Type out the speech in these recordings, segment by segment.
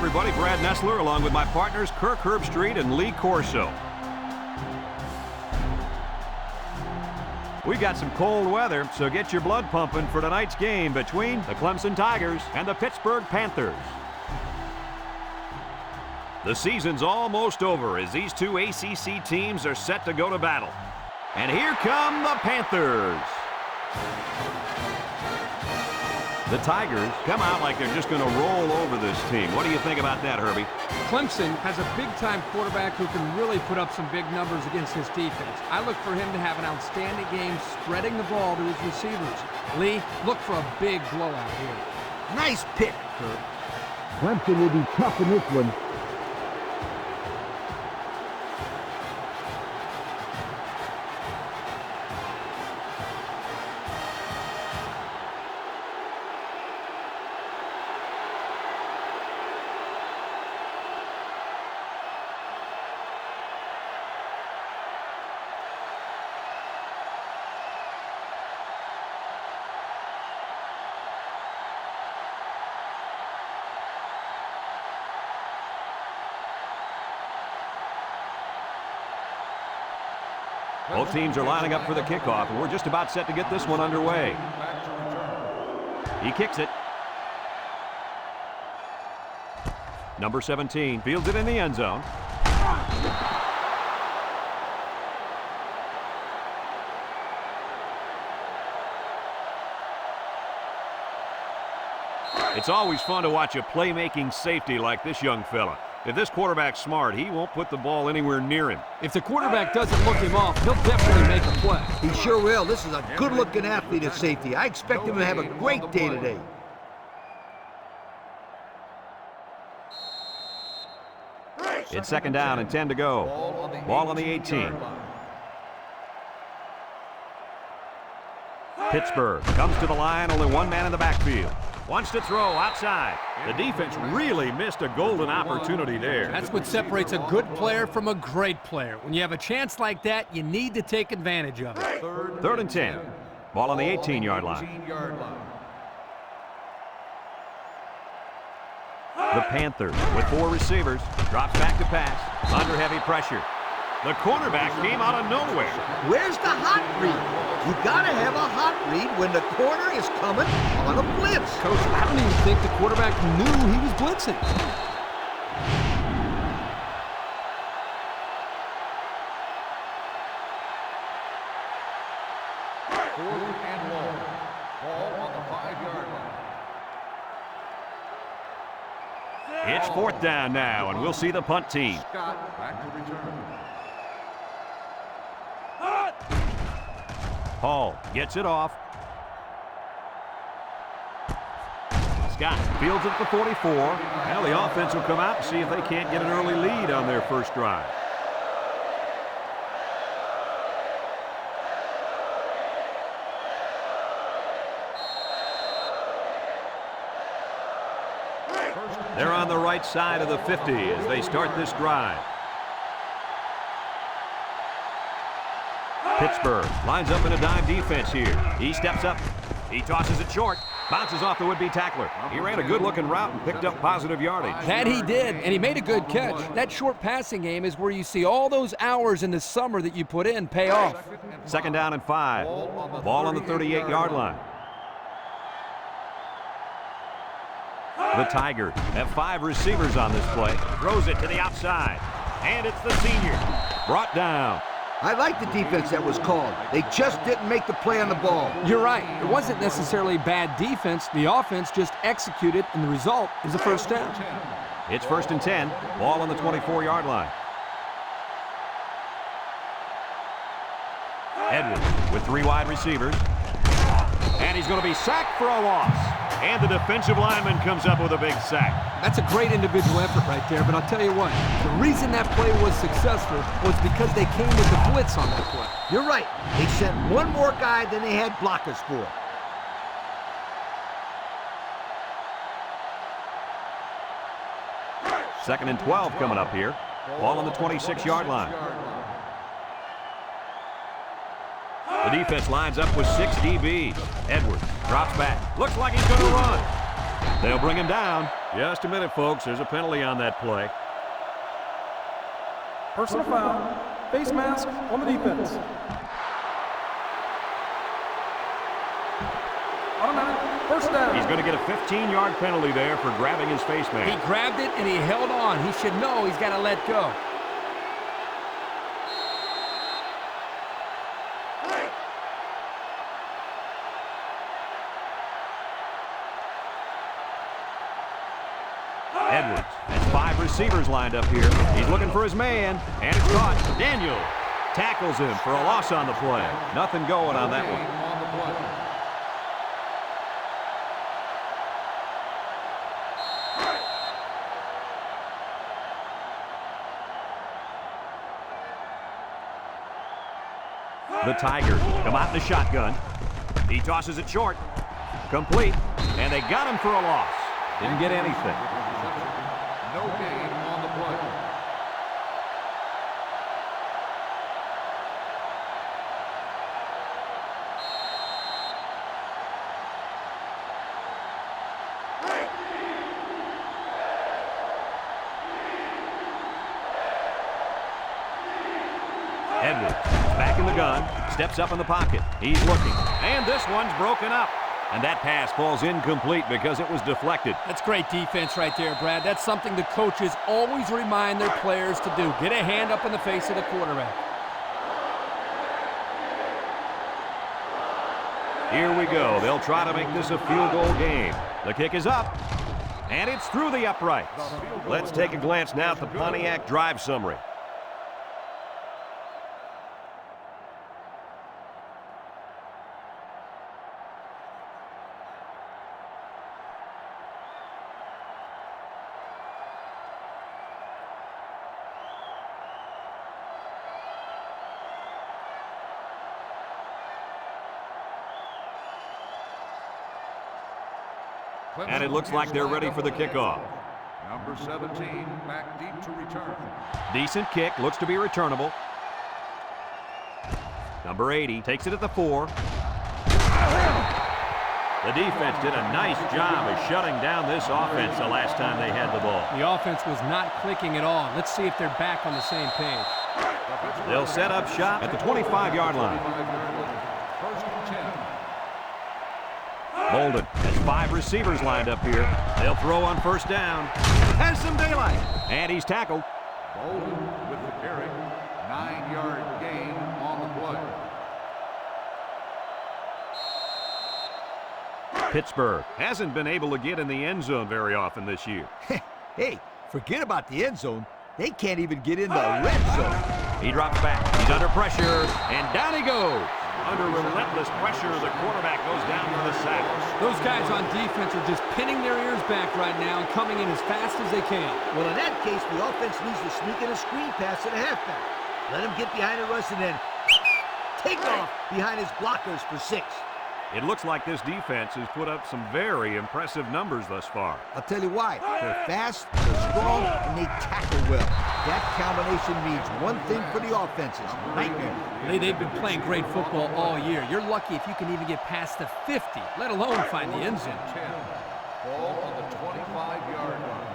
everybody. Brad Nessler along with my partners Kirk Herbstreit and Lee Corso. We got some cold weather, so get your blood pumping for tonight's game between the Clemson Tigers and the Pittsburgh Panthers. The season's almost over as these two ACC teams are set to go to battle. And here come the Panthers. The Tigers come out like they're just going to roll over this team. What do you think about that, Herbie? Clemson has a big-time quarterback who can really put up some big numbers against his defense. I look for him to have an outstanding game spreading the ball to his receivers. Lee, look for a big blowout here. Nice pick, Kurt. Clemson will be tough in this one. Both teams are lining up for the kickoff, and we're just about set to get this one underway. He kicks it. Number 17 fields it in the end zone. It's always fun to watch a playmaking safety like this young fella. If this quarterback's smart, he won't put the ball anywhere near him. If the quarterback doesn't look him off, he'll definitely make a play. He sure will. This is a good-looking athlete at safety. I expect him to have a great day today. It's second down and 10 to go. Ball on the 18. Pittsburgh comes to the line, only one man in the backfield. Wants to throw outside. The defense really missed a golden opportunity there. That's what separates a good player from a great player. When you have a chance like that, you need to take advantage of it. Third and 10. Ball on the 18-yard line. The Panthers, with 4 receivers, drops back to pass, under heavy pressure. The cornerback came out of nowhere. Where's the hot read? You gotta have a hot read when the corner is coming on a blitz. Coach, I don't even think the quarterback knew he was blitzing. Fourth and long. Ball on the 5-yard line. It's fourth down now, and we'll see the punt team. Scott back to return. Hall gets it off. Scott fields it at the 44. Now the offense will come out and see if they can't get an early lead on their first drive. They're on the right side of the 50 as they start this drive. Pittsburgh lines up in a dime defense here. He steps up. He tosses it short. Bounces off the would-be tackler. He ran a good-looking route and picked up positive yardage. That he did, and he made a good catch. That short passing game is where you see all those hours in the summer that you put in pay off. Second down and 5. Ball on the 38-yard line. The Tigers have 5 receivers on this play. Throws it to the outside. And it's the senior. Brought down. I like the defense that was called. They just didn't make the play on the ball. You're right. It wasn't necessarily bad defense. The offense just executed, and the result is a first down. It's first and 10. Ball on the 24-yard line. Edwards with 3 wide receivers. And he's going to be sacked for a loss. And the defensive lineman comes up with a big sack. That's a great individual effort right there, but I'll tell you what, the reason that play was successful was because they came with the blitz on that play. You're right. They sent one more guy than they had blockers for. Second and 12 coming up here. Ball on the 26-yard line. The defense lines up with 6 DBs. Edwards drops back. Looks like he's going to run. The They'll bring him down. Just a minute, folks. There's a penalty on that play. Personal foul. Face mask on the defense. Automatic. First down. He's going to get a 15-yard penalty there for grabbing his face mask. He grabbed it and he held on. He should know he's got to let go. Edwards has 5 receivers lined up here. He's looking for his man, and it's caught. Daniel tackles him for a loss on the play. Nothing going on that one. On the play. The Tigers come out in the shotgun. He tosses it short. Complete. And they got him for a loss. Didn't get anything. No gain on the play. Edwards back in the gun. Steps up in the pocket. He's looking. And this one's broken up. And that pass falls incomplete because it was deflected. That's great defense right there, Brad. That's something the coaches always remind their players to do. Get a hand up in the face of the quarterback. Here we go. They'll try to make this a field goal game. The kick is up. And it's through the uprights. Let's take a glance now at the Pontiac drive summary. And it looks like they're ready for the kickoff. Number 17 back deep to return. Decent kick, looks to be returnable. Number 80 takes it at the 4. The defense did a nice job of shutting down this offense the last time they had the ball. The offense was not clicking at all. Let's see if they're back on the same page. They'll set up shop at the 25-yard line. First and 10. Bolden has 5 receivers lined up here. They'll throw on first down. Has some daylight. And he's tackled. Bolden with the carry. 9-yard gain on the play. Pittsburgh hasn't been able to get in the end zone very often this year. Hey, forget about the end zone. They can't even get in the red zone. He drops back. He's under pressure. And down he goes. Under relentless pressure, the quarterback goes down for the sack. Those guys on defense are just pinning their ears back right now and coming in as fast as they can. Well, in that case, the offense needs to sneak in a screen pass at a halfback. Let him get behind the rush and then take off behind his blockers for 6. It looks like this defense has put up some very impressive numbers thus far. I'll tell you why. They're fast, they're strong, and they tackle well. That combination means one thing for the offenses: nightmare. They've been playing great football all year. You're lucky if you can even get past the 50, let alone find the end zone. 10. Ball on the 25-yard line.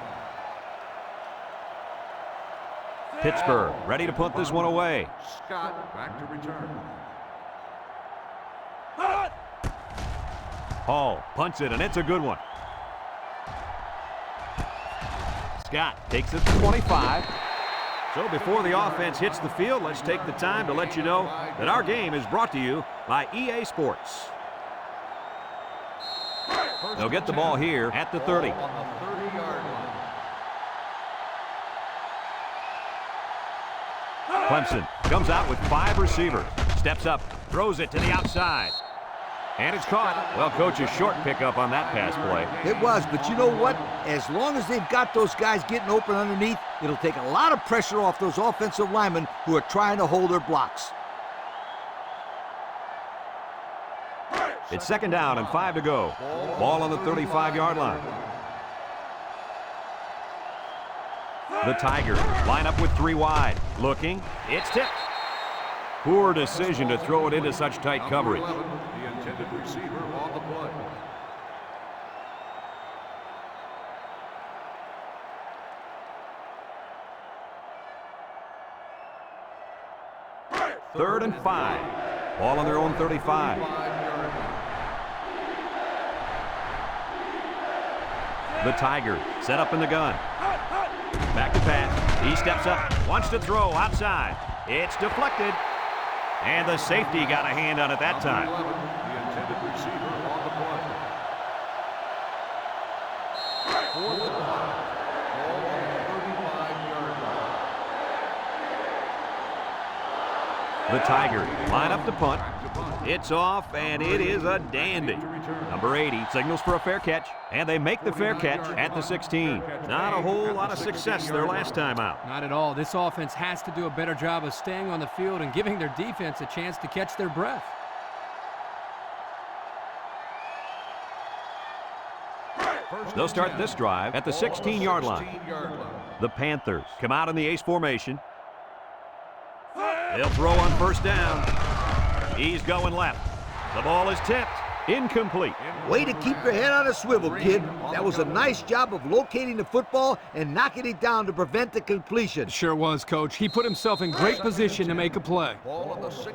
Pittsburgh ready to put this one away. Scott back to return. Hall punts it, and it's a good one. Scott takes it to 25. So before the offense hits the field, let's take the time to let you know that our game is brought to you by EA Sports. They'll get the ball here at the 30. On the 30-yard line. Clemson comes out with 5 receivers. Steps up, throws it to the outside. And it's caught. Well, coach, a short pickup on that pass play. It was, but you know what? As long as they've got those guys getting open underneath, it'll take a lot of pressure off those offensive linemen who are trying to hold their blocks. It's 2nd down and 5 to go. Ball on the 35-yard line. The Tigers line up with 3 wide. Looking. It's tipped. Poor decision to throw it into such tight coverage. The intended receiver on the play. 3rd and 5. Ball on their own 35. The Tigers set up in the gun. Back to pass. He steps up, wants to throw outside. It's deflected. And the safety got a hand on it that time. The intended receiver on the play. 4th and 5. Ball on the 35-yard line. The Tigers line up to punt. It's off, and it is a dandy. Number 80 signals for a fair catch, and they make the fair catch at the 16. Not a whole lot of success their last time out. Not at all. This offense has to do a better job of staying on the field and giving their defense a chance to catch their breath. They'll start this drive at the 16-yard line. The Panthers come out in the ace formation. They'll throw on 1st down. He's going left. The ball is tipped. Incomplete. Way to keep your head on a swivel, kid. That was a nice job of locating the football and knocking it down to prevent the completion. Sure was, Coach. He put himself in great position to make a play.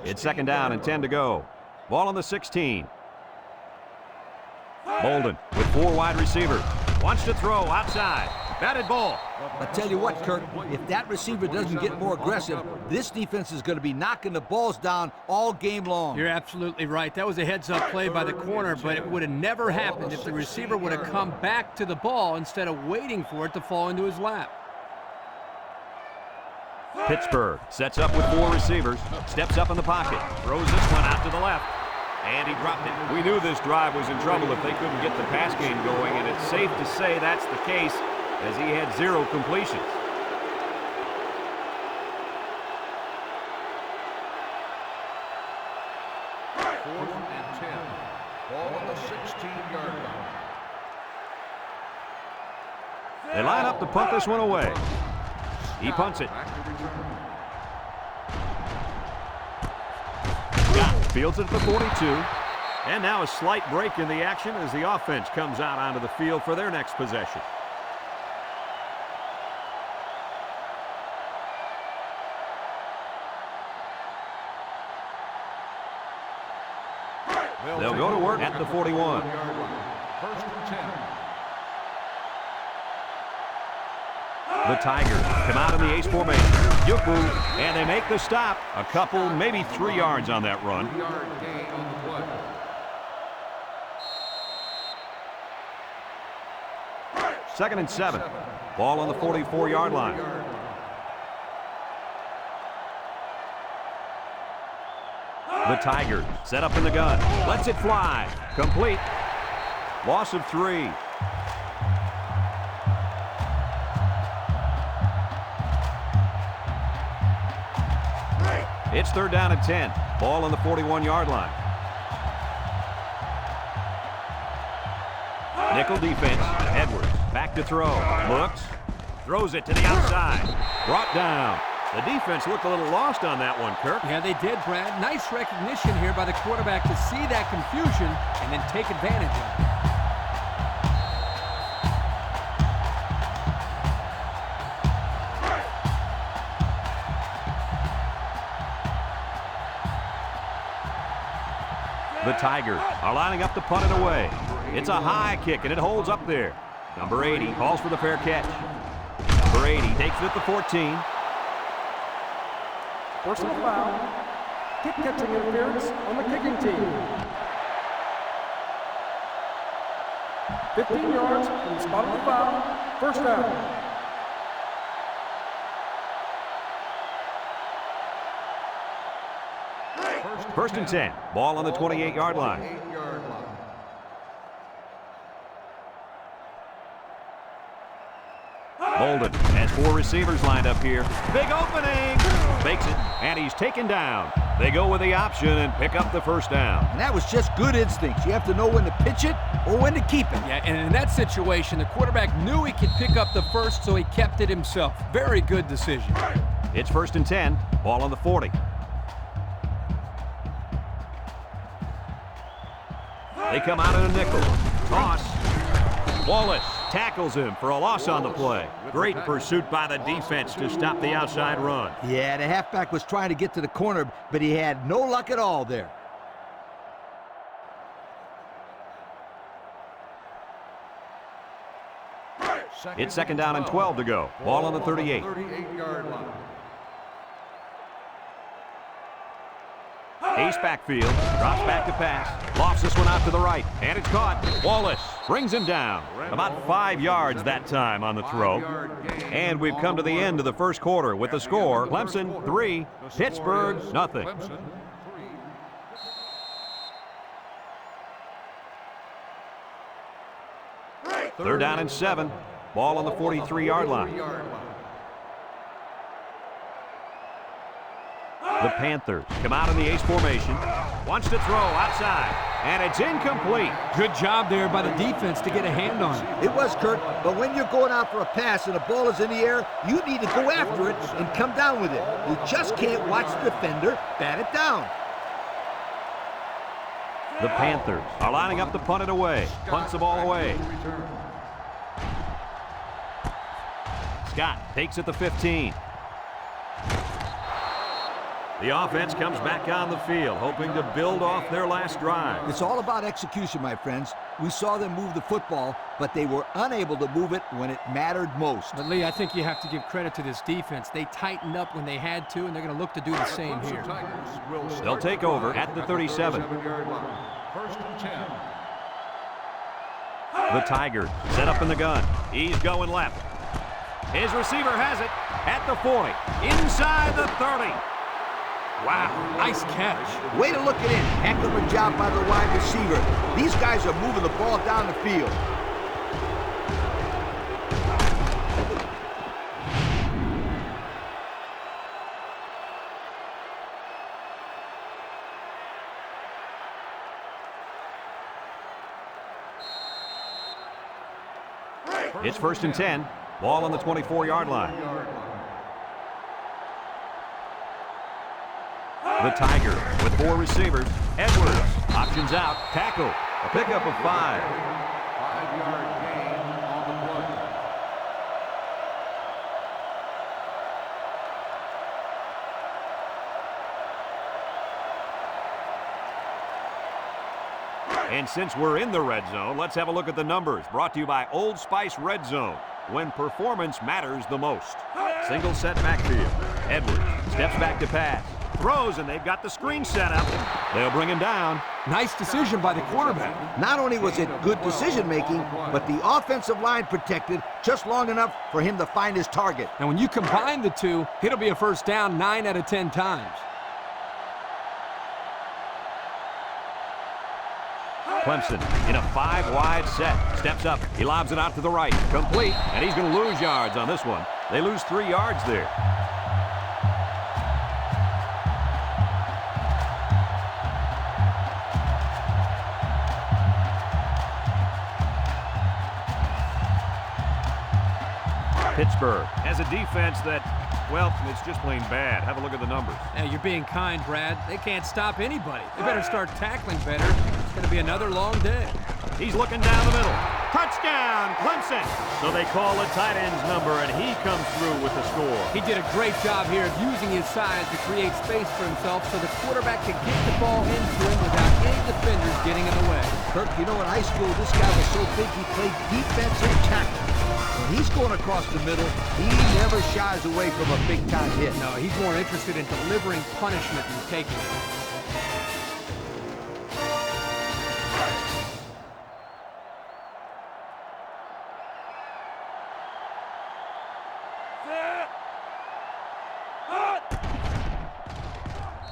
It's 2nd down and 10 to go. Ball on the 16. Bolden with 4 wide receivers. Wants to throw outside. Batted ball. I tell you what, Kirk, if that receiver doesn't get more aggressive, this defense is going to be knocking the balls down all game long. You're absolutely right. That was a heads-up play by the corner, but it would have never happened if the receiver would have come back to the ball instead of waiting for it to fall into his lap. Pittsburgh sets up with 4 receivers. Steps up in the pocket. Throws this one out to the left. And he dropped it. We knew this drive was in trouble if they couldn't get the pass game going, and it's safe to say that's the case as he had 0 completions. Fourth and 10. Ball on the 16-yard line. They line up to punt this one away. He punts it. Fields it at the 42. And now a slight break in the action as the offense comes out onto the field for their next possession. They'll go to work at the 41. 1st and 10. The Tigers come out in the ace formation. Yuku, and they make the stop. A couple, maybe 3 yards on that run. 3-yard gain on the play. Second and 7. Ball on the 44-yard line. The Tigers set up in the gun. Lets it fly. Complete. Loss of 3. It's 3rd down and 10. Ball on the 41-yard line. Nickel defense. Edwards back to throw. Looks. Throws it to the outside. Brought down. The defense looked a little lost on that one, Kirk. Yeah, they did, Brad. Nice recognition here by the quarterback to see that confusion and then take advantage of it. The Tigers are lining up to punt it away. It's a high kick, and it holds up there. Number 80 calls for the fair catch. Number 80 takes it at the 14. Personal foul. Kick catching interference on the kicking team. 15 yards from the spot of the foul. 1st down. First and 10. Ball on the 28-yard line. 8-yard line. Bolden has 4 receivers lined up here. Big opening. Makes it, and he's taken down. They go with the option and pick up the 1st down. And that was just good instincts. You have to know when to pitch it or when to keep it. Yeah, and in that situation, the quarterback knew he could pick up the 1st, so he kept it himself. Very good decision. It's 1st and 10. Ball on the 40. They come out in a nickel. Toss. Wallace Tackles him for a loss on the play. Great pursuit by the defense to stop the outside run. Yeah, the halfback was trying to get to the corner, but he had no luck at all there. It's 2nd down and 12 to go. Ball on the 38. 38-yard line. Ace backfield, drops back to pass, lofts this one out to the right, and it's caught. Wallace brings him down. About 5 yards that time on the throw. And we've come to the end of the first quarter with the score, Clemson 3, Pittsburgh nothing. Clemson 3. 3rd down and 7. Ball on the 43-yard line. The Panthers come out in the ace formation. Wants to throw outside, and it's incomplete. Good job there by the defense to get a hand on it. It was, Kurt, but when you're going out for a pass and the ball is in the air, you need to go after it and come down with it. You just can't watch the defender bat it down. The Panthers are lining up to punt it away. Punts the ball away. Scott takes it to 15. The offense comes back on the field, hoping to build off their last drive. It's all about execution, my friends. We saw them move the football, but they were unable to move it when it mattered most. But, Lee, I think you have to give credit to this defense. They tightened up when they had to, and they're going to look to do the same here. They'll take over at the 37. 1st and 10. The Tigers set up in the gun. He's going left. His receiver has it at the 40, inside the 30. Wow, nice catch. Way to look it in. Heck of a job by the wide receiver. These guys are moving the ball down the field. It's 1st and 10. Ball on the 24-yard line. The Tiger with 4 receivers. Edwards options out. Tackle. A pickup of 5. 5-yard gain on the play. And since we're in the red zone, let's have a look at the numbers. Brought to you by Old Spice Red Zone, when performance matters the most. Single set backfield. Edwards steps back to pass. Throws, and they've got the screen set up. They'll bring him down. Nice decision by the quarterback. Not only was it good decision-making, but the offensive line protected just long enough for him to find his target. And when you combine the two, it'll be a first down 9 out of 10 times. Clemson in a 5-wide set. Steps up. He lobs it out to the right. Complete. And he's going to lose yards on this one. They lose 3 yards there. Pittsburgh has a defense that, well, it's just plain bad. Have a look at the numbers. Yeah, you're being kind, Brad. They can't stop anybody. They better start tackling better. It's going to be another long day. He's looking down the middle. Touchdown, Clemson! So they call the tight end's number, and he comes through with the score. He did a great job here of using his size to create space for himself so the quarterback could get the ball into him without any defenders getting in the way. Kirk, you know, in high school, this guy was so big he played defensive tackle. When he's going across the middle, he never shies away from a big-time hit. No, he's more interested in delivering punishment than taking it.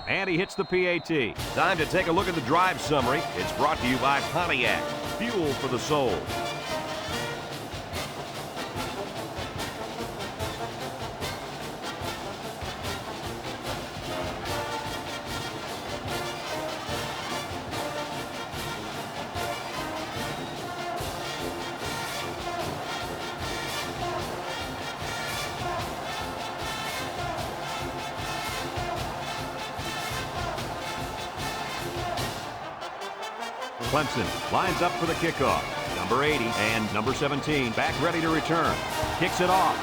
And he hits the PAT. Time to take a look at the drive summary. It's brought to you by Pontiac. Fuel for the soul. Clemson lines up for the kickoff. Number 80 and number 17 back ready to return. Kicks it off.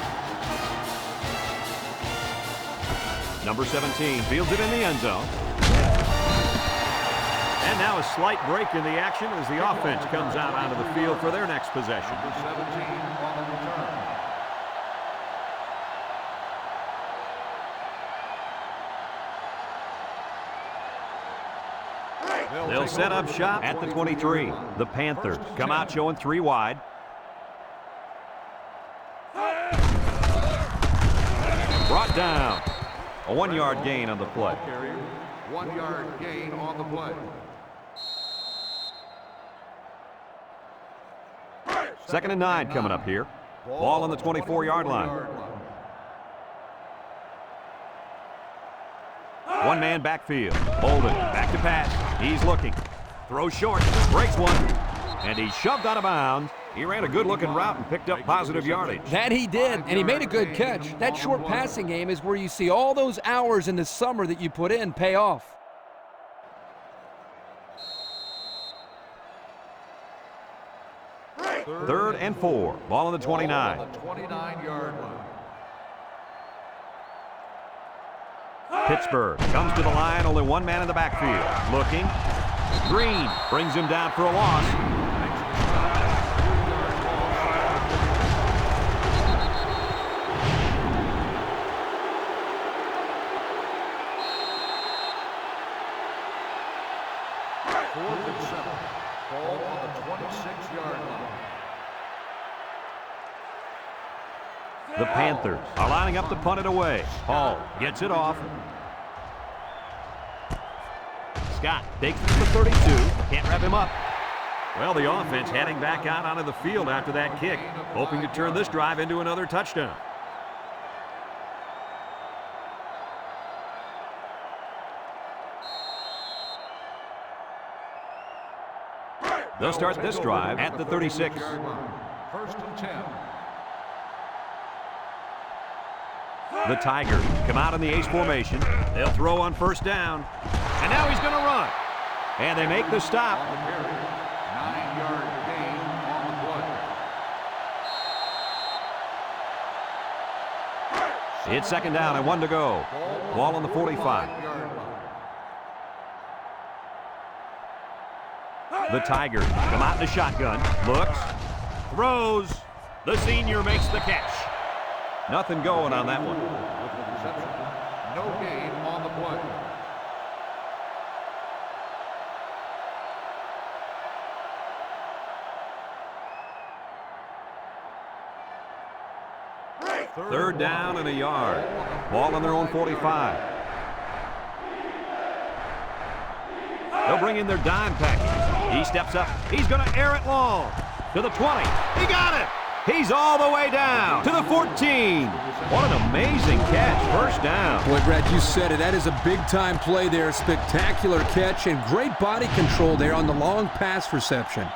Number 17 fields it in the end zone. And now a slight break in the action as the offense comes out onto the field for their next possession. Number 17 on the return. They'll set up shop at the 23. The Panthers come out showing 3 wide. Brought down. A 1-yard gain on the play. 1-yard gain on the play. Second and 9 coming up here. Ball on the 24-yard line. One-man backfield. Bolden back to pass. He's looking. Throws short. Breaks one. And he's shoved out of bounds. He ran a good-looking route and picked up positive yardage. That he did, and he made a good catch. That short passing game is where you see all those hours in the summer that you put in pay off. Third and 4. Ball on the 29. On the 29-yard line. Pittsburgh comes to the line, only one man in the backfield. Looking. Green brings him down for a loss. Fourth and 7. Ball on the 26-yard line. The Panthers are lining up to punt it away. Hall gets it off. Scott takes it to the 32. Can't wrap him up. Well, the offense heading back out onto the field after that kick, hoping to turn this drive into another touchdown. They'll start this drive at the 36. First and 10. The Tigers come out in the ace formation. They'll throw on first down. And now he's going to run. And they make the stop. 9-yard gain on the play. It's second down and 1 to go. Ball on the 45. The Tigers come out in the shotgun. Looks. Throws. The senior makes the catch. Nothing going on that one. With the reception, no gain on the play. Third down and a yard. Ball on their own 45. They'll bring in their dime package. He steps up. He's going to air it long. To the 20. He got it. He's all the way down to the 14. What an amazing catch. First down. Boy, Brad, you said it. That is a big-time play there. Spectacular catch and great body control there on the long pass reception.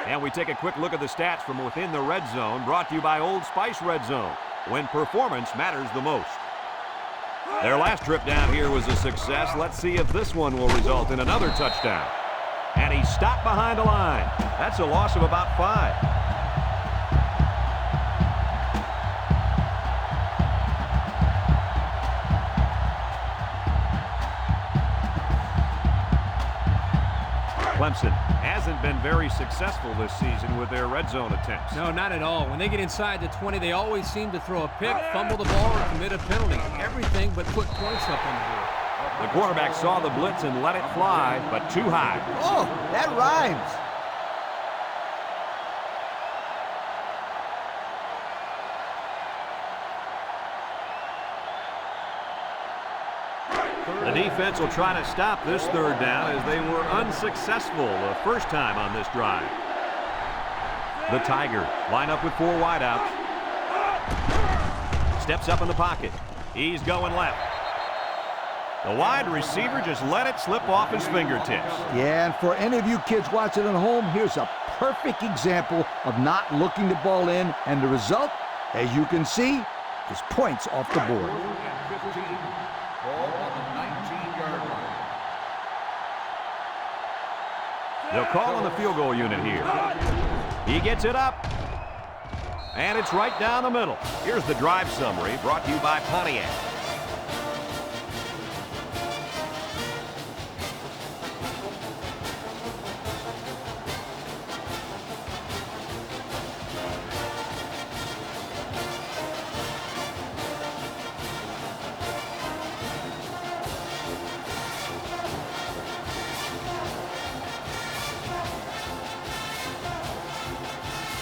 And we take a quick look at the stats from within the red zone, brought to you by Old Spice Red Zone, when performance matters the most. Their last trip down here was a success. Let's see if this one will result in another touchdown. And he stopped behind the line. That's a loss of about 5. Clemson hasn't been very successful this season with their red zone attempts. No, not at all. When they get inside the 20, they always seem to throw a pick, fumble the ball, or commit a penalty. Everything but put points up on the board. The quarterback saw the blitz and let it fly, but too high. Oh, that rhymes. The defense will try to stop this third down as they were unsuccessful the first time on this drive. The Tigers line up with 4 wideouts. Steps up in the pocket. He's going left. The wide receiver just let it slip off his fingertips. Yeah, and for any of you kids watching at home, here's a perfect example of not looking the ball in, and the result, as you can see, his points off the board. 4th and 15. Ball on the 19-yard line. They'll call on the field goal unit here. He gets it up. And it's right down the middle. Here's the drive summary brought to you by Pontiac.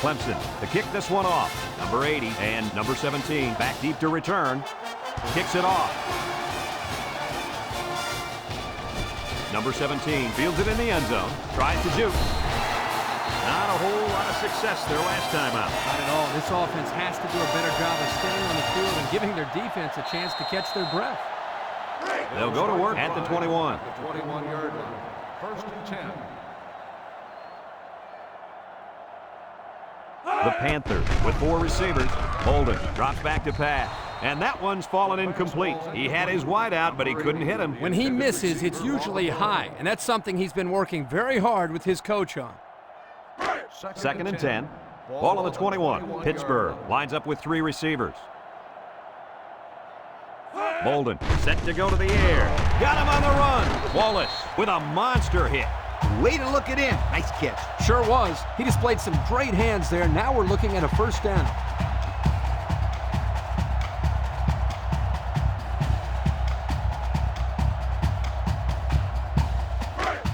Clemson to kick this one off. Number 80 and number 17 back deep to return. Kicks it off. Number 17 fields it in the end zone. Tries to juke. Not a whole lot of success their last time out. Not at all. This offense has to do a better job of staying on the field and giving their defense a chance to catch their breath. They'll go to work at the 21. The 21-yard line. 1st and 10. The Panthers with 4 receivers. Holden drops back to pass. And that one's fallen incomplete. He had his wide out, but he couldn't hit him. When he misses, it's usually high, and that's something he's been working very hard with his coach on. 2nd and 10. Ball on the 21. Pittsburgh lines up with 3 receivers. Bolden set to go to the air. Got him on the run. Wallace with a monster hit. Way to look it in. Nice catch. Sure was. He displayed some great hands there. Now we're looking at a first down.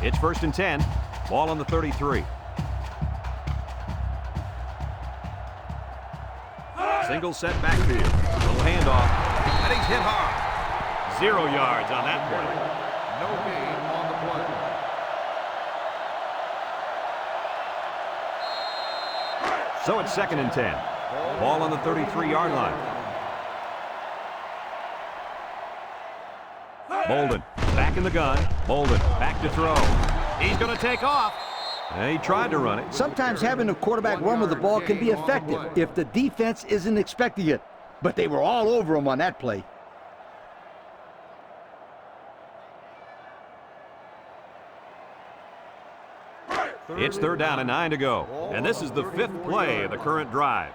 It's 1st and 10. Ball on the 33. Single set backfield. Little handoff. And he's hit hard. 0 yards on that play. No gain on the play. So it's 2nd and 10. Ball on the 33-yard line. Bolden back in the gun. Bolden back to throw. He's going to take off. He tried to run it. Sometimes having a quarterback run with the ball can be effective if the defense isn't expecting it. But they were all over him on that play. It's 3rd down and 9 to go. And this is the 5th play of the current drive.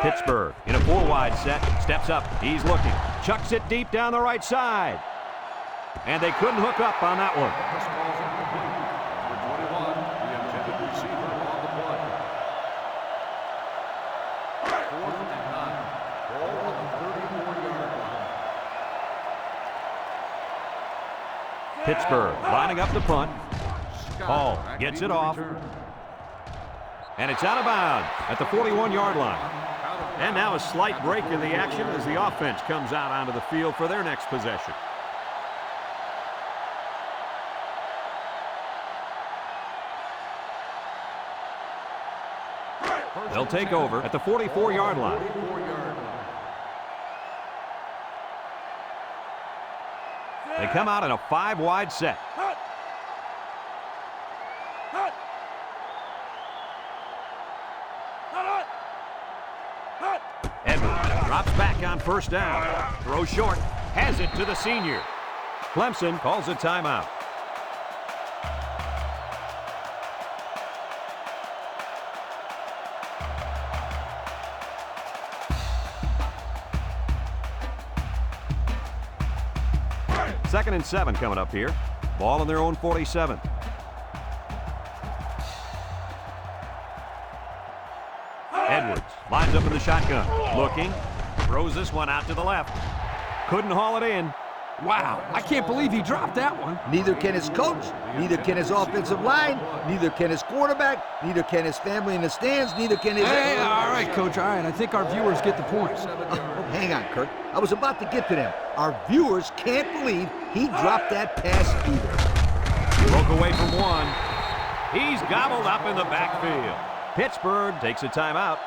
Pittsburgh in a 4-wide set. Steps up. He's looking. Chucks it deep down the right side. And they couldn't hook up on that one. This ball's incomplete. Number 21, the intended receiver on the play. 4th and 9. Ball on the 34-yard line. Pittsburgh lining up the punt. Hall Scott gets back it off. return. And it's out of bounds at the 41-yard line. And now a slight break in the action as the offense comes out onto the field for their next possession. They'll take over at the 44-yard line. 44-yard line. They come out in a 5-wide set. Edwards drops back on 1st down. Throws short. Has it to the senior. Clemson calls a timeout. Second and 7 coming up here. Ball on their own 47. Edwards lines up in the shotgun. Looking. Throws this one out to the left. Couldn't haul it in. Wow, I can't believe he dropped that one. Neither can his coach, neither can his offensive line, neither can his quarterback, neither can his family in the stands, neither can his... Hey, all right, Coach, all right. I think our viewers get the point. Oh, hang on, Kirk. I was about to get to them. Our viewers can't believe he dropped that pass either. Broke away from one. He's gobbled up in the backfield. Pittsburgh takes a timeout.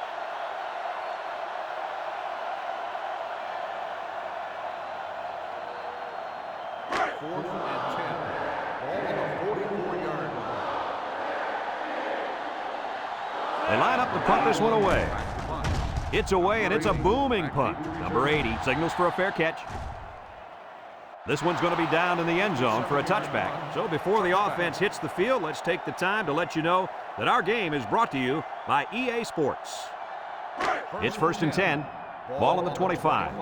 They line up to punt this one away. It's away, and it's a booming punt. Number 80 signals for a fair catch. This one's going to be down in the end zone for a touchback. So before the offense hits the field, let's take the time to let you know that our game is brought to you by EA Sports. It's 1st and 10. Ball on the 25.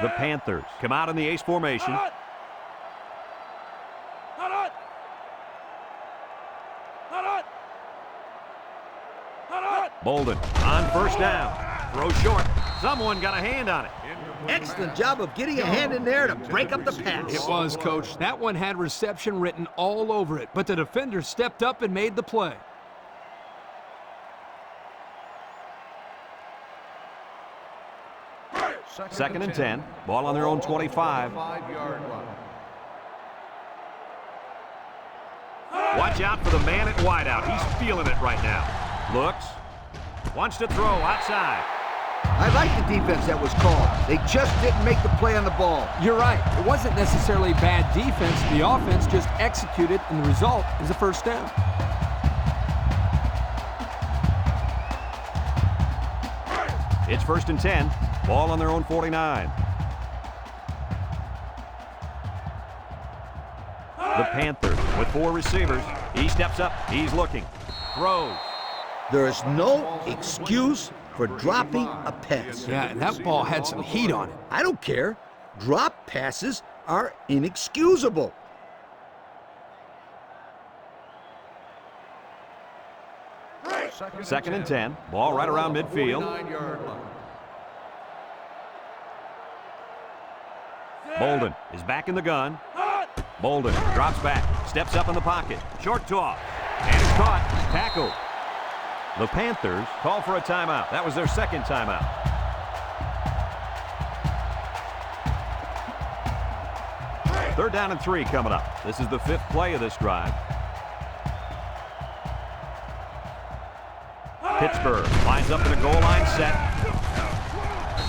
The Panthers come out in the ace formation. Bolden on first down. Throw short. Someone got a hand on it. Excellent job of getting a hand in there to break up the pass. It was, Coach. That one had reception written all over it, but the defender stepped up and made the play. Second and 10. Ball on their own 25. Watch out for the man at wideout. He's feeling it right now. Looks. Wants to throw outside. I like the defense that was called. They just didn't make the play on the ball. You're right. It wasn't necessarily bad defense. The offense just executed, and the result is a first down. It's 1st and 10. Ball on their own 49. The Panthers with 4 receivers. He steps up. He's looking. Throws. There is no excuse for dropping a pass. Yeah, and that ball had some heat on it. I don't care. Drop passes are inexcusable. Second and 10. Ball right around midfield. Bolden is back in the gun. Bolden drops back, steps up in the pocket. Short toss, and it's caught. Tackled. The Panthers call for a timeout. That was their second timeout. Third down and 3 coming up. This is the 5th play of this drive. Pittsburgh lines up in a goal line set.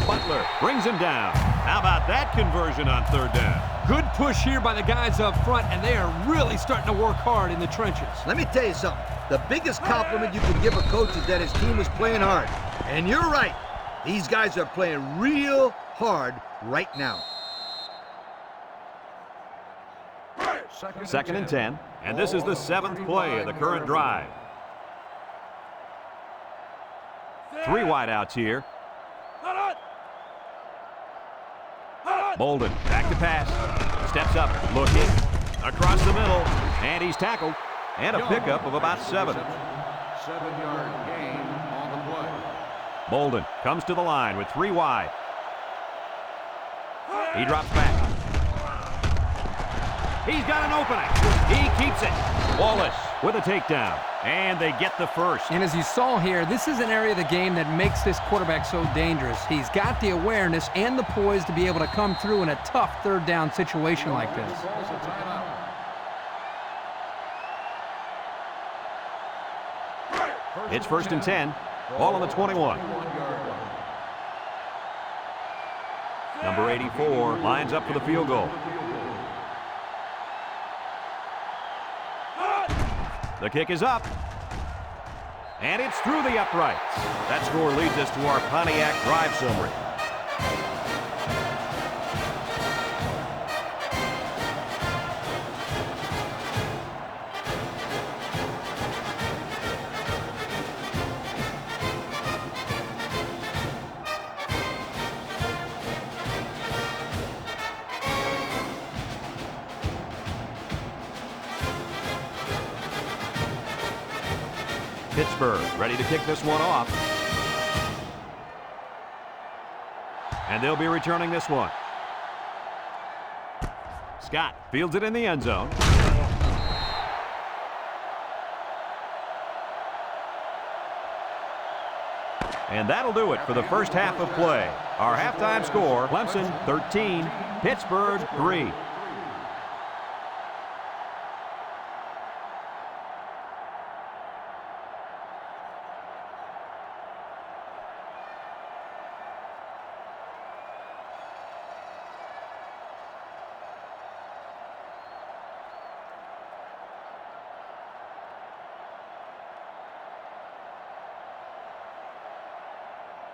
Butler brings him down. How about that conversion on 3rd down? Good push here by the guys up front, and they are really starting to work hard in the trenches. Let me tell you something. The biggest compliment you can give a coach is that his team is playing hard. And you're right. These guys are playing real hard right now. Second and 10. And this is the 7th play of the current drive. 3 wideouts here. Bolden back to pass. Steps up, looking. Across the middle. And he's tackled. And a pickup of about 7. 7-yard gain on the play. Bolden comes to the line with 3 wide. He drops back. He's got an opening. He keeps it. Wallace with a takedown. And they get the first. And as you saw here, this is an area of the game that makes this quarterback so dangerous. He's got the awareness and the poise to be able to come through in a tough 3rd down situation like this. It's 1st and 10. Ball on the 21. Number 84 lines up for the field goal. The kick is up. And it's through the uprights. That score leads us to our Pontiac drive summary. Pittsburgh ready to kick this one off. And they'll be returning this one. Scott fields it in the end zone. And that'll do it for the first half of play. Our halftime score, Clemson 13, Pittsburgh 3.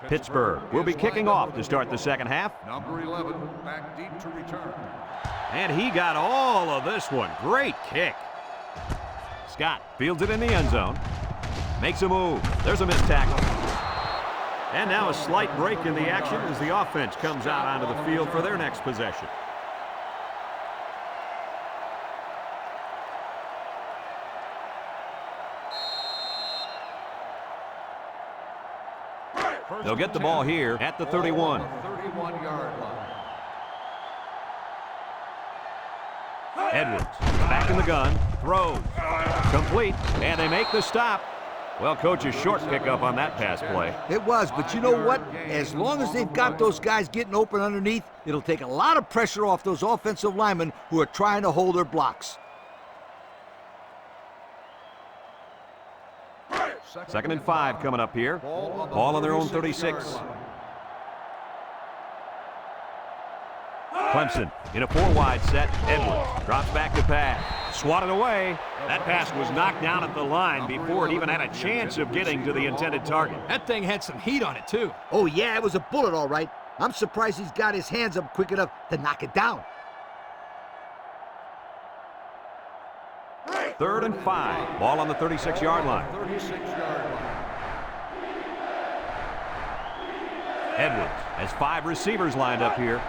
Pittsburgh will be kicking off to start the second half. Number 11, back deep to return. And he got all of this one. Great kick. Scott fields it in the end zone. Makes a move. There's a missed tackle. And now a slight break in the action as the offense comes out onto the field for their next possession. They'll get the ball here at the 31. 31-yard line. Edwards back in the gun, throws, complete, and they make the stop. Well, coach, a short pickup on that pass play. It was, but you know what? As long as they've got those guys getting open underneath, it'll take a lot of pressure off those offensive linemen who are trying to hold their blocks. Second and 5 coming up here. Ball on their own 36. Clemson in a 4-wide set. Edwards drops back to pass. Swatted away. That pass was knocked down at the line before it even had a chance of getting to the intended target. That thing had some heat on it, too. Oh, yeah, it was a bullet, all right. I'm surprised he's got his hands up quick enough to knock it down. 3rd and 5. Ball on the 36-yard line. 36-yard line. Edwards has 5 receivers lined up here.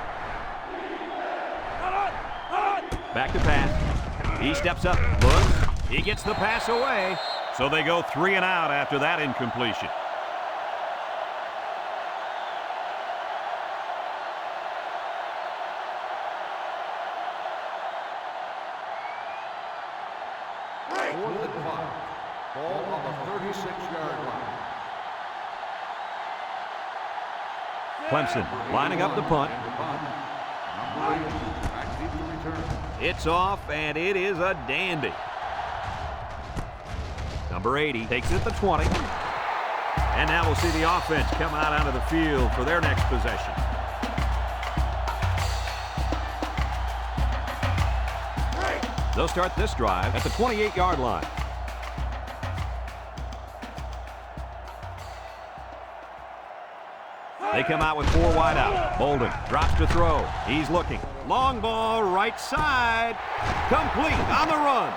Back to pass. He steps up, looks. He gets the pass away. So they go 3 and out after that incompletion. Ball on the 36-yard line. Clemson lining up the punt. Number 8, back deep to return. It's off, and it is a dandy. Number 80 takes it at the 20. And now we'll see the offense come out onto the field for their next possession. They'll start this drive at the 28-yard line. They come out with 4 wide out. Bolden drops to throw. He's looking. Long ball, right side. Complete on the run.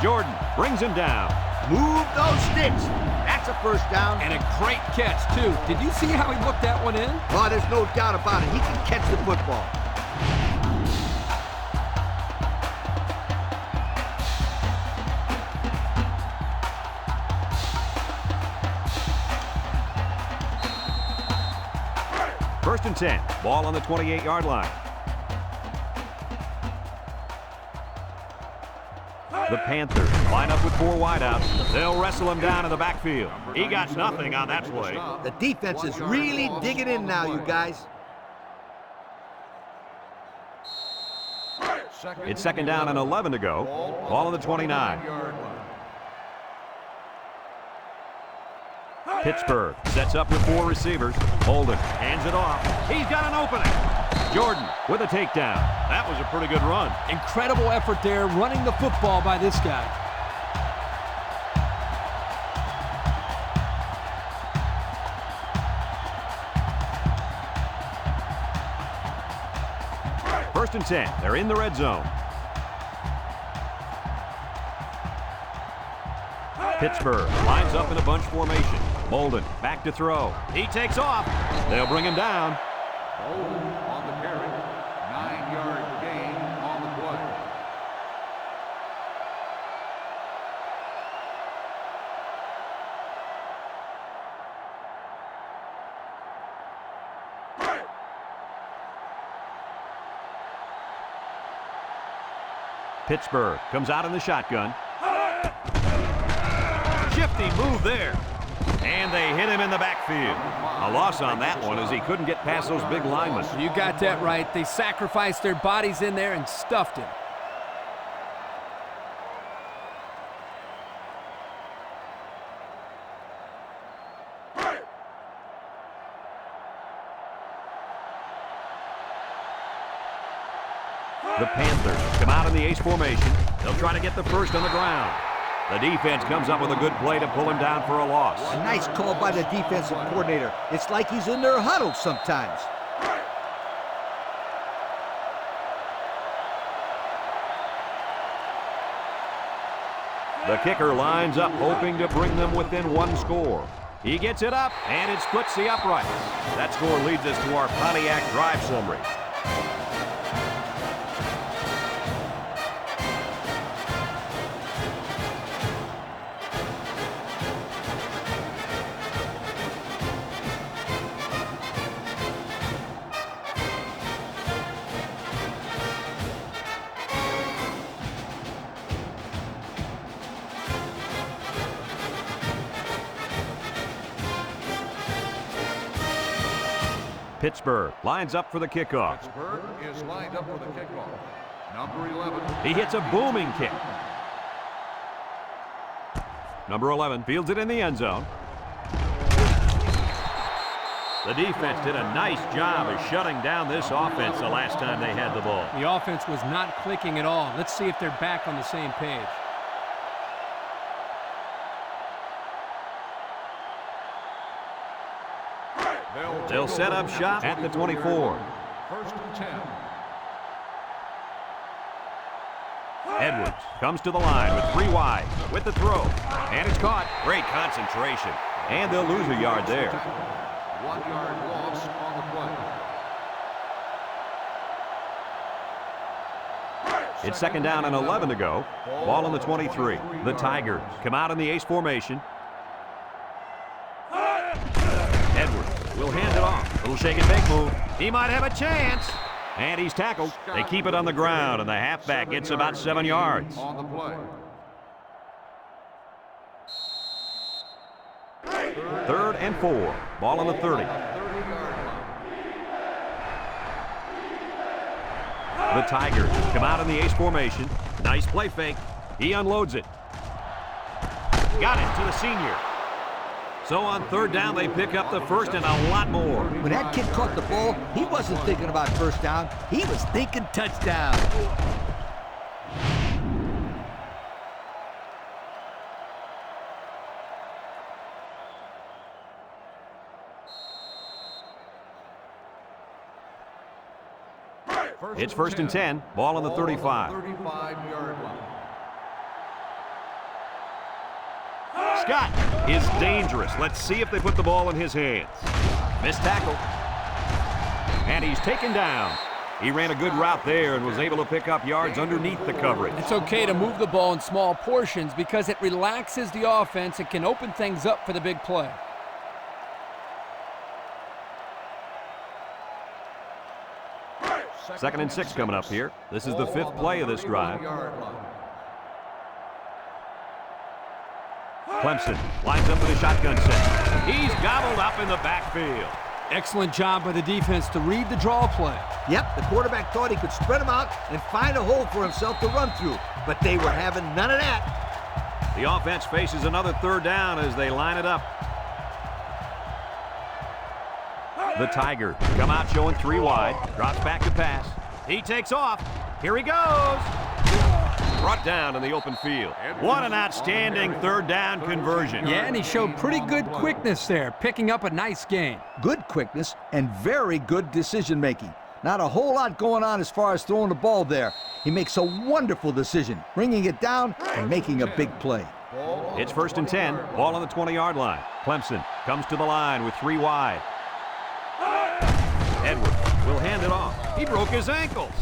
Jordan brings him down. Move those sticks. That's a first down. And a great catch, too. Did you see how he looked that one in? Oh, there's no doubt about it. He can catch the football. First and 10. Ball on the 28-yard line. The Panthers line up with 4 wideouts. They'll wrestle him down in the backfield. He got nothing on that play. The defense is really digging in now, you guys. It's second down and 11 to go. Ball on the 29. Pittsburgh sets up with 4 receivers. Bolden hands it off. He's got an opening. Jordan with a takedown. That was a pretty good run. Incredible effort there running the football by this guy. First and 10. They're in the red zone. Pittsburgh lines up in a bunch formation. Bolden back to throw. He takes off. They'll bring him down. Bolden on the carry. 9-yard gain on the play. Pittsburgh comes out in the shotgun. Shifty move there. And they hit him in the backfield. A loss on that one as he couldn't get past those big linemen. You got that right. They sacrificed their bodies in there and stuffed him. The Panthers come out in the ace formation. They'll try to get the first on the ground. The defense comes up with a good play to pull him down for a loss. A nice call by the defensive coordinator. It's like he's in their huddle sometimes. The kicker lines up, hoping to bring them within one score. He gets it up, and it splits the uprights. That score leads us to our Pontiac drive summary. Pittsburgh lines up for the kickoff. Pittsburgh is lined up for the kickoff. Number 11. He hits a booming kick. Number 11 fields it in the end zone. The defense did a nice job of shutting down this offense the last time they had the ball. The offense was not clicking at all. Let's see if they're back on the same page. They'll set up shop at the 24. First and 10. Edwards comes to the line with 3 wide with the throw. And it's caught. Great concentration. And they'll lose a yard there. 1 yard loss on the play. It's second down and 11 to go. Ball on the 23. The Tigers come out in the ace formation. Edwards will hand it off. Little shake and bake move. He might have a chance. And he's tackled. They keep it on the ground, and the halfback gets about 7 yards. On the play. Third and 4. Ball on the 30. 30-yard line. The Tigers come out in the ace formation. Nice play fake. He unloads it. Got it to the senior. So on third down, they pick up the first and a lot more. When that kid caught the ball, he wasn't thinking about first down. He was thinking touchdown. It's first and 10. Ball on the 35. 35-yard line. Scott is dangerous. Let's see if they put the ball in his hands. Missed tackle. And he's taken down. He ran a good route there and was able to pick up yards underneath the coverage. It's okay to move the ball in small portions because it relaxes the offense. It can open things up for the big play. Second and 6 coming up here. This is the 5th play of this drive. Clemson lines up with a shotgun set. He's gobbled up in the backfield. Excellent job by the defense to read the draw play. Yep, the quarterback thought he could spread them out and find a hole for himself to run through, but they were having none of that. The offense faces another third down as they line it up. The Tigers come out showing 3 wide. Drops back to pass. He takes off. Here he goes. Brought down in the open field. What an outstanding third down conversion. Yeah, and he showed pretty good quickness there, picking up a nice gain. Good quickness and very good decision-making. Not a whole lot going on as far as throwing the ball there. He makes a wonderful decision, bringing it down and making a big play. It's first and 10. Ball on the 20-yard line. Clemson comes to the line with 3 wide. Edwards will hand it off. He broke his ankles.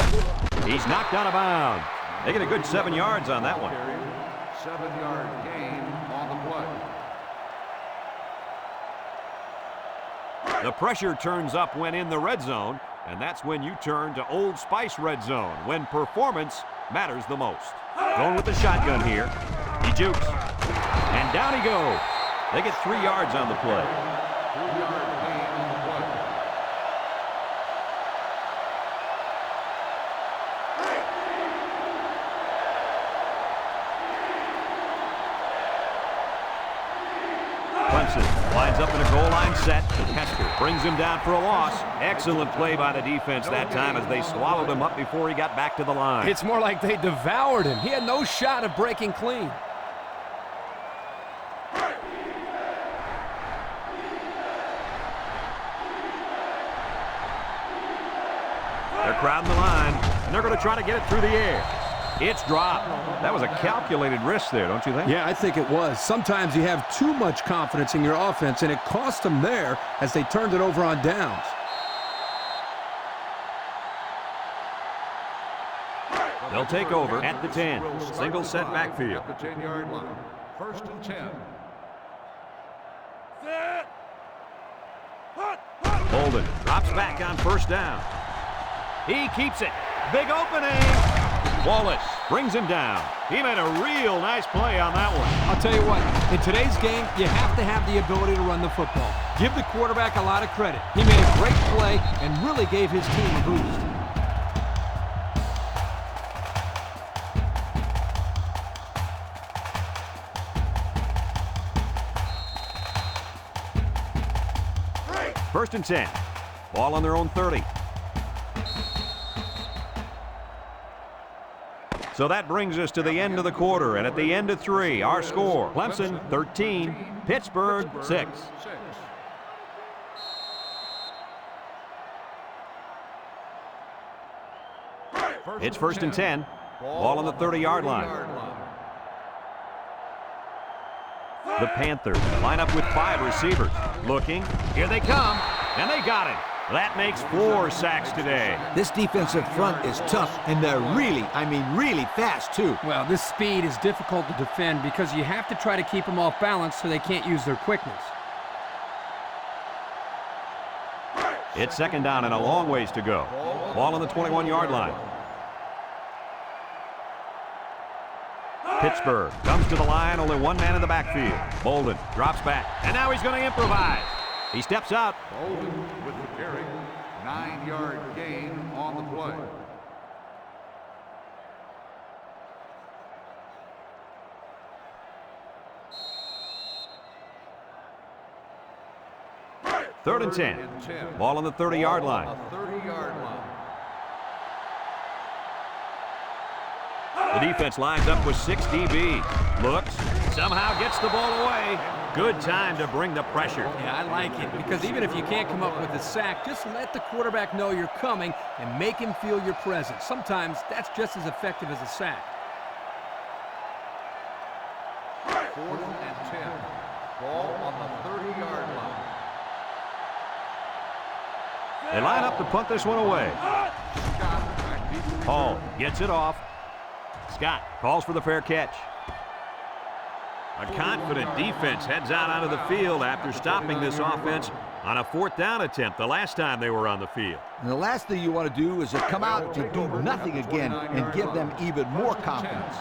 He's knocked out of bounds. They get a good 7 yards on that one. 7-yard gain on the play. The pressure turns up when in the red zone, and that's when you turn to Old Spice red zone, when performance matters the most. Going with the shotgun here. He jukes. And down he goes. They get 3 yards on the play. 3-yard gain on the play. Clemson lines up in a goal line set. Hester brings him down for a loss. Excellent play by the defense that time as they swallowed him up before he got back to the line. It's more like they devoured him. He had no shot of breaking clean. They're crowding the line, and they're going to try to get it through the air. It's dropped. That was a calculated risk there, don't you think? Yeah, I think it was. Sometimes you have too much confidence in your offense, and it cost them there as they turned it over on downs. They'll take over at the 10. Single set backfield. At the 10-yard line. 1st and 10. Holden drops back on 1st down. He keeps it. Big opening. Wallace brings him down. He made a real nice play on that one. I'll tell you what, in today's game, you have to have the ability to run the football. Give the quarterback a lot of credit. He made a great play and really gave his team a boost. First and 10. Ball on their own 30. So that brings us to the end of the quarter, and at the end of 3, our score, Clemson 13, Pittsburgh 6. It's 1st and 10. Ball on the 30-yard line. The Panthers line up with 5 receivers. Looking. Here they come. And they got it. That makes 4 sacks today. This defensive front is tough, and they're really, I mean really fast, too. Well, this speed is difficult to defend because you have to try to keep them off balance so they can't use their quickness. It's 2nd down and a long ways to go. Ball on the 21-yard line. Pittsburgh comes to the line, only 1 man in the backfield. Bolden drops back, and now he's going to improvise. He steps out. Bolden with the carry. 9-yard gain on the play. Third and 10. Ball on the 30-yard line. 30-yard line. The defense lines up with 6 DB. Looks, somehow gets the ball away. Good time to bring the pressure. Yeah, I like it because even if you can't come up with a sack, just let the quarterback know you're coming and make him feel your presence. Sometimes that's just as effective as a sack. 4th and 10. Ball on the 30-yard line. They line up to punt this one away. Hall gets it off. Scott calls for the fair catch. A confident defense heads out onto the field after stopping this offense on a 4th down attempt the last time they were on the field. And the last thing you want to do is to come out to do nothing again and give them even more confidence.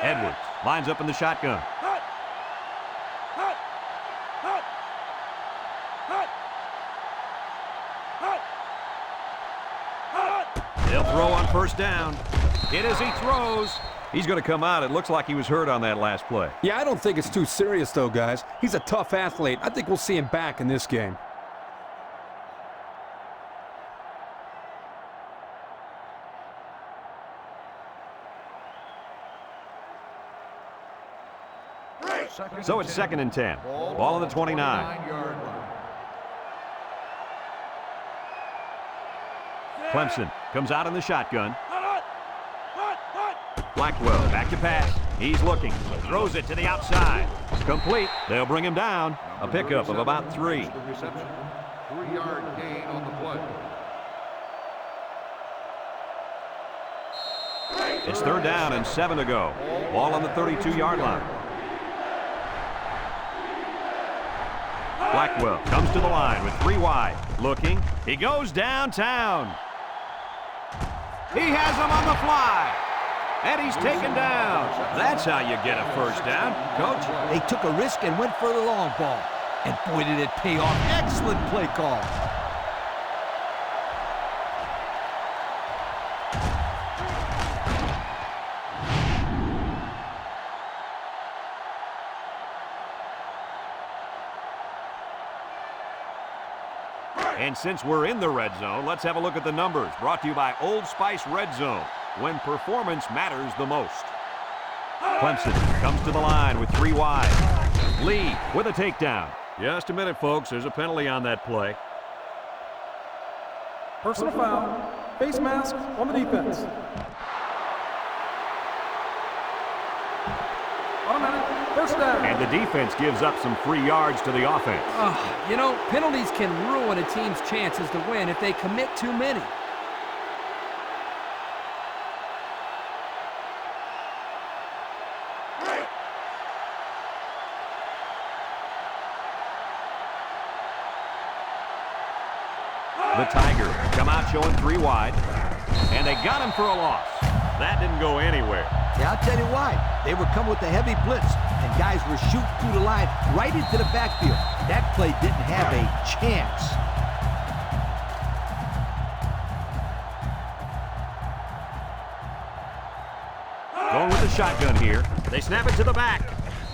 Edwards lines up in the shotgun. They'll throw on 1st down. Hit as he throws. He's going to come out. It looks like he was hurt on that last play. Yeah, I don't think it's too serious, though, guys. He's a tough athlete. I think we'll see him back in this game. So it's 2nd and 10. Ball on the 29. Clemson comes out in the shotgun. Blackwell back to pass. He's looking. Throws it to the outside. Complete. They'll bring him down. A pickup of about 3. 3-yard gain on the play. It's 3rd down and 7 to go. Ball on the 32-yard line. Blackwell comes to the line with 3 wide. Looking. He goes downtown. He has him on the fly. And he's taken down. That's how you get a 1st down, Coach. They took a risk and went for the long ball. And boy, did it pay off. Excellent play call. And since we're in the red zone, let's have a look at the numbers. Brought to you by Old Spice Red Zone, when performance matters the most. Clemson comes to the line with 3 wide. Lee with a takedown. Just a minute, folks. There's a penalty on that play. Personal foul. Face mask on the defense. Automatic. First down. And the defense gives up some free yards to the offense. You know, penalties can ruin a team's chances to win if they commit too many. The Tigers come out showing 3 wide, and they got him for a loss. That didn't go anywhere. Yeah, I'll tell you why. They were coming with a heavy blitz, and guys were shooting through the line right into the backfield. That play didn't have a chance. Going with the shotgun here. They snap it to the back.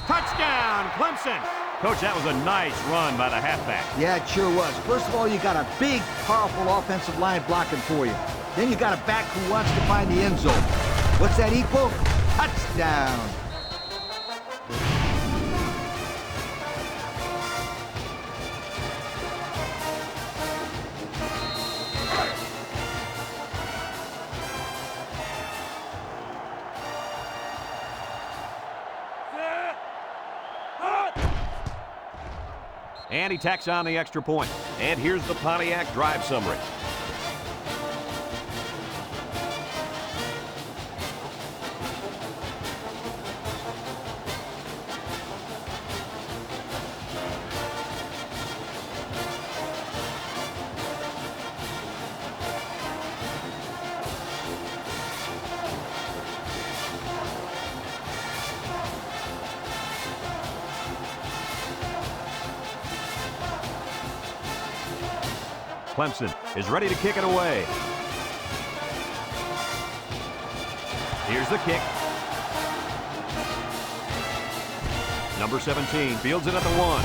Touchdown, Clemson! Coach, that was a nice run by the halfback. Yeah, it sure was. First of all, you got a big, powerful offensive line blocking for you. Then you got a back who wants to find the end zone. What's that equal? Touchdown! And he tacks on the extra point. And here's the Pontiac drive summary. Clemson is ready to kick it away. Here's the kick. Number 17 fields it at the 1.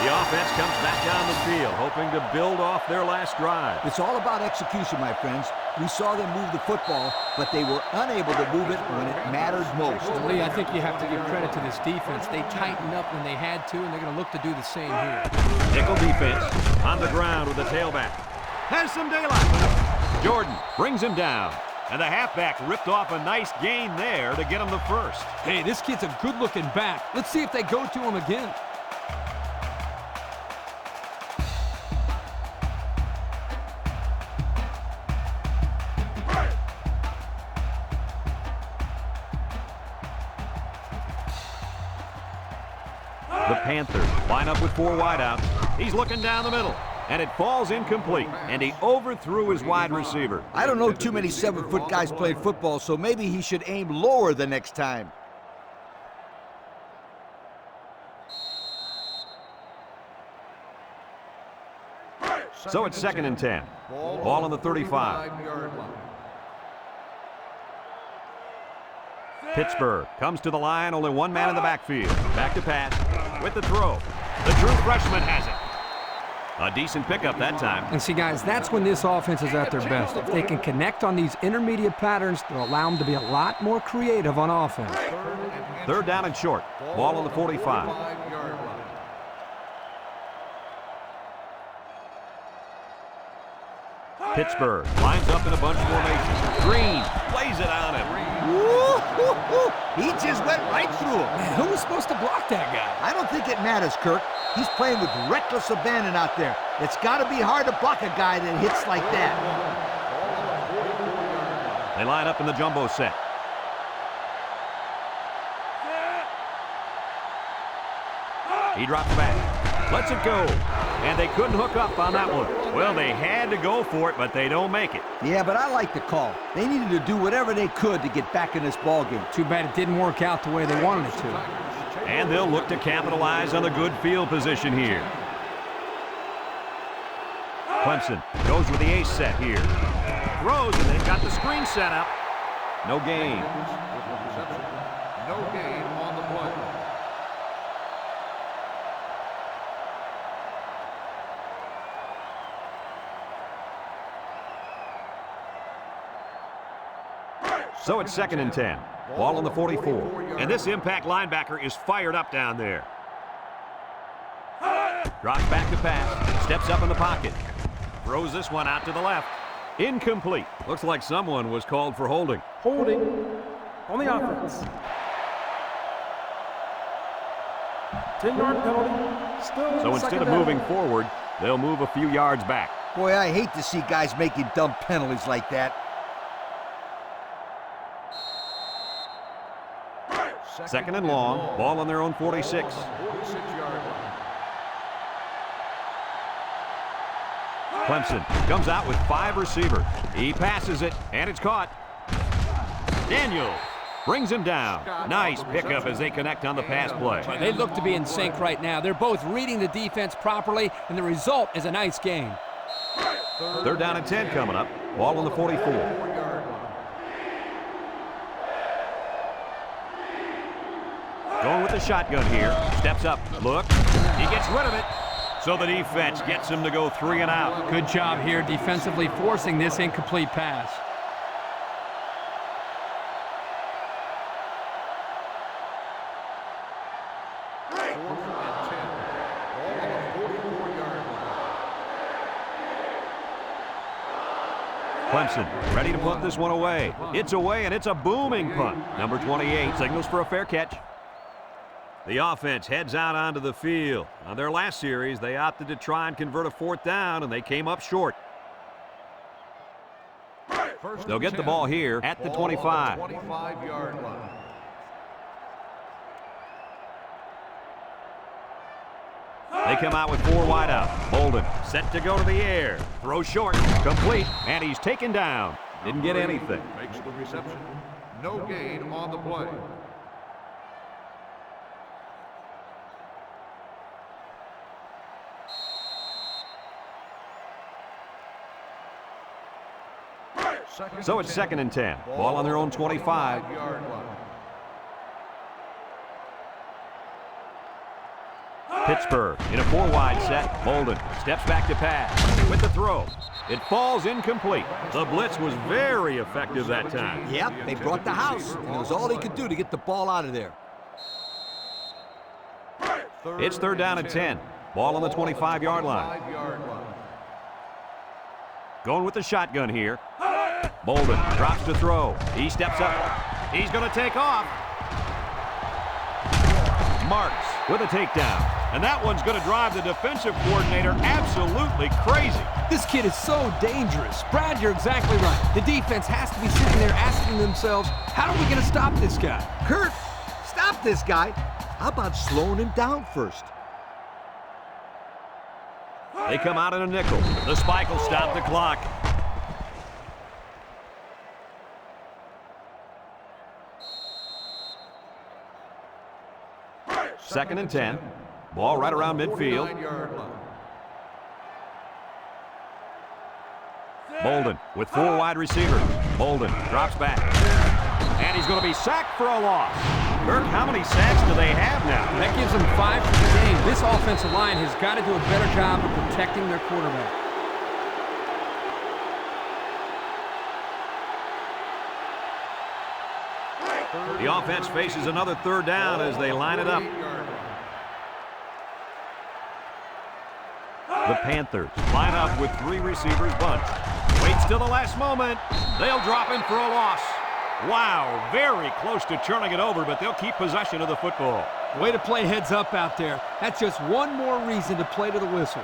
The offense comes back down the field, hoping to build off their last drive. It's all about execution, my friends. We saw them move the football, but they were unable to move it when it mattered most. Lee, I think you have to give credit to this defense. They tightened up when they had to, and they're going to look to do the same here. Nickel defense on the ground with the tailback. Has some daylight. Jordan brings him down. And the halfback ripped off a nice gain there to get him the first. Hey, this kid's a good-looking back. Let's see if they go to him again. The Panthers line up with 4 wideouts. He's looking down the middle, and it falls incomplete, and he overthrew his wide receiver. I don't know too many 7-foot guys playing football, so maybe he should aim lower the next time. So it's 2nd and 10. Ball on the 35. Pittsburgh comes to the line, only 1 man in the backfield. Back to pass with the throw. The true freshman has it. A decent pickup that time. And see, guys, that's when this offense is at their best. If they can connect on these intermediate patterns, they'll allow them to be a lot more creative on offense. 3rd down and short. Ball on the 45. Pittsburgh lines up in a bunch formation. Green plays it on him. He just went right through him. Man, who was supposed to block that guy? I don't think it matters, Kirk. He's playing with reckless abandon out there. It's got to be hard to block a guy that hits like that. They line up in the jumbo set. He drops back. Lets it go. And they couldn't hook up on that one. Well, they had to go for it, but they don't make it. Yeah, but I like the call. They needed to do whatever they could to get back in this ballgame. Too bad it didn't work out the way they wanted it to. And they'll look to capitalize on the good field position here. Clemson goes with the ace set here. Throws, and they've got the screen set up. No gain. No gain on the play. So it's 2nd and 10. Ball on the 44. And this impact linebacker is fired up down there. Drops back to pass. Steps up in the pocket. Throws this one out to the left. Incomplete. Looks like someone was called for holding. Holding on the offense. 10-yard penalty. Still So instead of moving forward, they'll move a few yards back. Boy, I hate to see guys making dumb penalties like that. Second and long. Ball on their own 46. 46-yard line. Clemson comes out with 5 receivers. He passes it, and it's caught. Daniel brings him down. Nice pickup as they connect on the pass play. They look to be in sync right now. They're both reading the defense properly, and the result is a nice game. Third down and 10 coming up. Ball on the 44. 4-yard line. Going with the shotgun here. Steps up. Look. He gets rid of it. So the defense gets him to go 3 and out. Good job here defensively forcing this incomplete pass. Clemson ready to punt this one away. It's away, and it's a booming punt. Number 28 signals for a fair catch. The offense heads out onto the field. On their last series, they opted to try and convert a 4th down, and they came up short. They'll get the ball here at the 25. 25-yard line. They come out with 4 wide out. Bolden set to go to the air. Throw short, complete, and he's taken down. Didn't get anything. Makes the reception. No gain on the play. So it's 2nd and 10. Ball on their own 25. 5-yard line. Pittsburgh in a 4 wide set. Bolden steps back to pass with the throw. It falls incomplete. The blitz was very effective that time. Yep, they brought the house, and it was all they could do to get the ball out of there. It's 3rd down and 10. Ball on the 25-yard line. 5-yard line. Going with the shotgun here. Bolden drops to throw. He steps up. He's going to take off. Marks with a takedown. And that one's going to drive the defensive coordinator absolutely crazy. This kid is so dangerous. Brad, you're exactly right. The defense has to be sitting there asking themselves, how are we going to stop this guy? Kurt, stop this guy. How about slowing him down first? They come out in a nickel. The spike will stop the clock. Second and 10. Ball right around midfield. 9-yard line. Bolden with 4 wide receivers. Bolden drops back. And he's going to be sacked for a loss. Kirk, how many sacks do they have now? That gives them 5 for the game. This offensive line has got to do a better job of protecting their quarterback. The offense faces another 3rd down as they line it up. The Panthers line up with 3 receivers bunched. Waits till the last moment. They'll drop him for a loss. Wow, very close to turning it over, but they'll keep possession of the football. Way to play heads up out there. That's just one more reason to play to the whistle.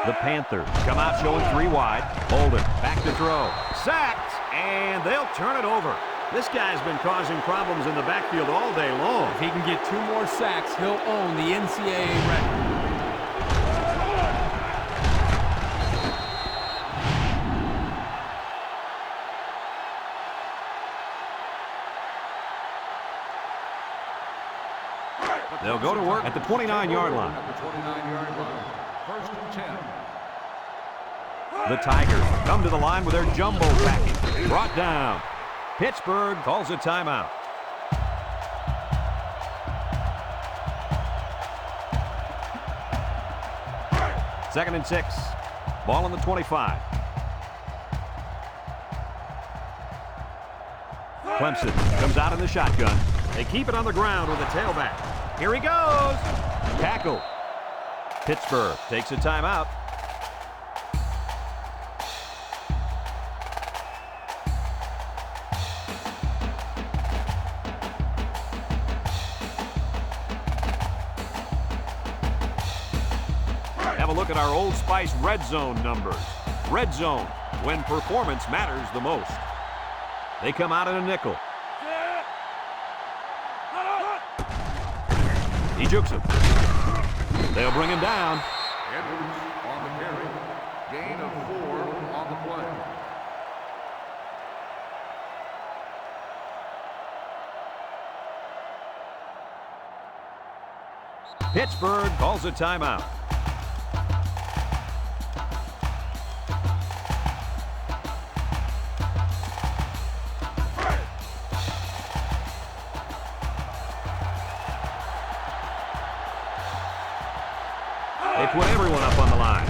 The Panthers come out showing 3 wide. Bolden back to throw. Sacked, and they'll turn it over. This guy's been causing problems in the backfield all day long. If he can get 2 more sacks, he'll own the NCAA record. They'll go to work at the 29-yard line. At the 29-yard line. 1st and 10. The Tigers come to the line with their jumbo package. Brought down. Pittsburgh calls a timeout. Second and 6. Ball on the 25. Clemson comes out in the shotgun. They keep it on the ground with a tailback. Here he goes. Tackle. Pittsburgh takes a timeout. Have a look at our Old Spice red zone numbers. Red zone, when performance matters the most. They come out in a nickel. He jukes him. They'll bring him down. Edwards on the carry. Gain of 4 on the play. Pittsburgh calls a timeout. They put everyone up on the line.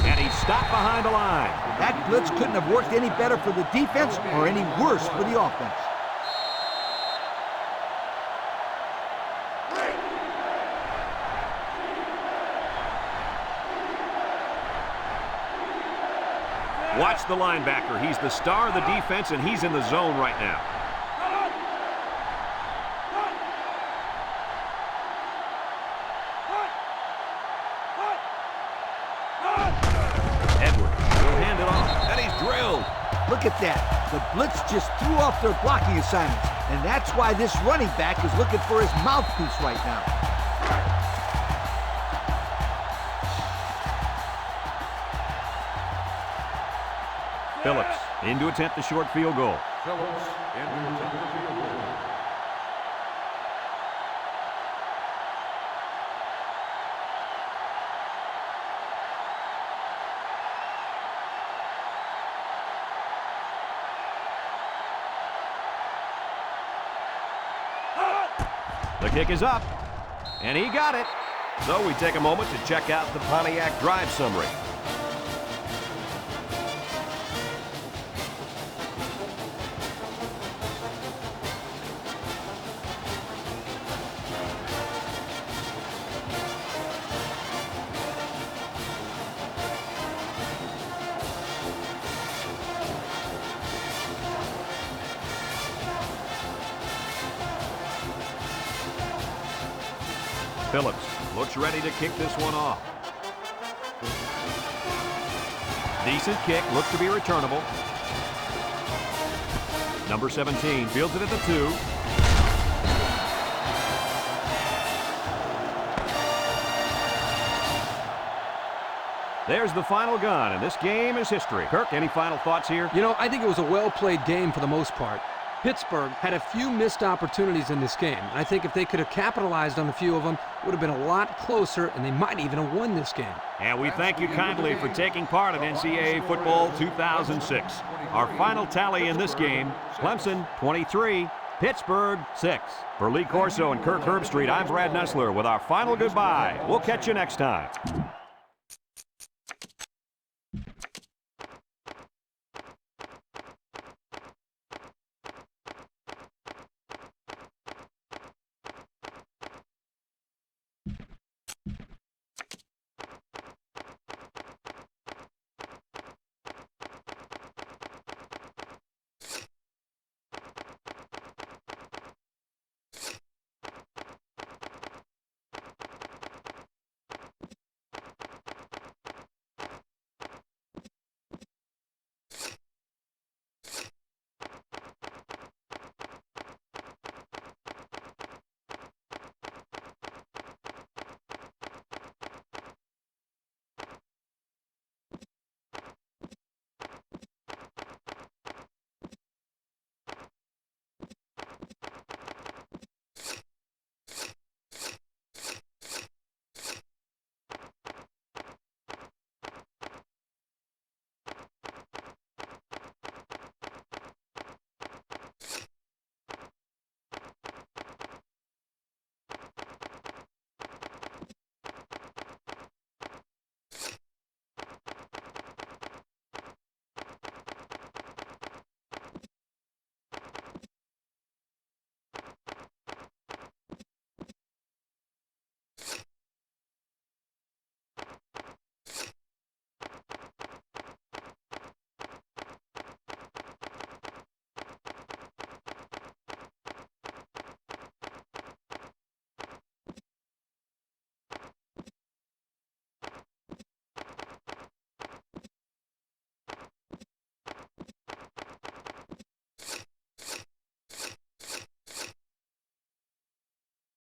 And he's stopped behind the line. That blitz couldn't have worked any better for the defense or any worse for the offense. Watch the linebacker. He's the star of the defense, and he's in the zone right now. Edwards will hand it off, and he's drilled. Look at that. The blitz just threw off their blocking assignments, and that's why this running back is looking for his mouthpiece right now. Phillips in to attempt the short field goal. Phillips into attempt the field goal. The kick is up, and he got it. So we take a moment to check out the Pontiac drive summary. Phillips looks ready to kick this one off. Decent kick, looks to be returnable. Number 17 fields it at the 2. There's the final gun, and this game is history. Kirk, any final thoughts here? You know, I think it was a well-played game for the most part. Pittsburgh had a few missed opportunities in this game. I think if they could have capitalized on a few of them, it would have been a lot closer, and they might even have won this game. And we thank you kindly for taking part in NCAA Football 2006. Our final tally in this game, Clemson 23, Pittsburgh 6. For Lee Corso and Kirk Herbstreit, I'm Brad Nessler with our final goodbye. We'll catch you next time.